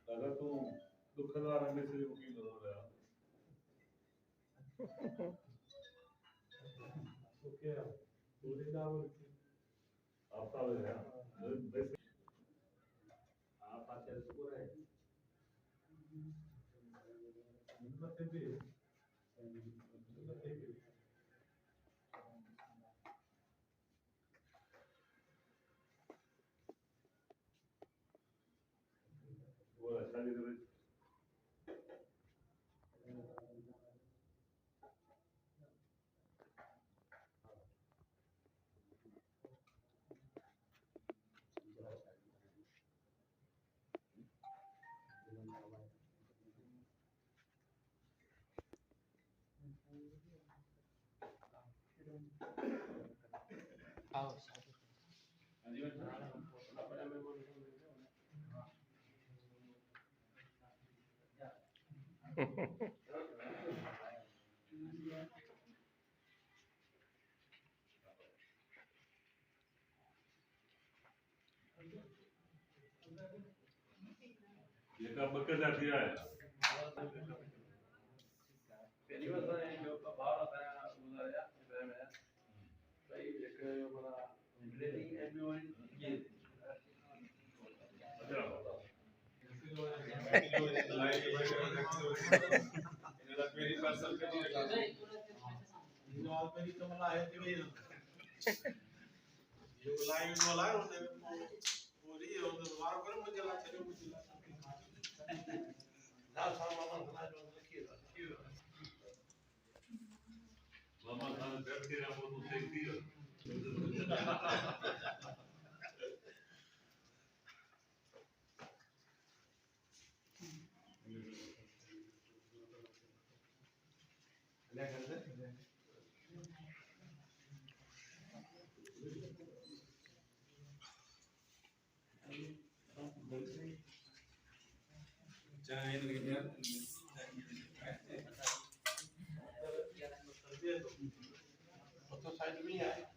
दादा तू दुःखदार message booking बनवला okay आपका है आप आते हैं सुपर है वो अच्छा भी करे ये कब बकत आती है पहली बार है जो बाहर आता है उधर या इधर में भाई एक बड़ा ट्रेनिंग एवरीवन ये अच्छा लाइव इनला 20% कधी इनवॉल्व कधी तुम्हाला आहे ते ये लाइव वाला होते पूरी उधर वार कर मुझे ला चले मुझे ला ना सामा ना जो लिखिए मामा खान बैठ के आप वो देख दियो क्या करते चाहे इंजीनियर तो साइड में है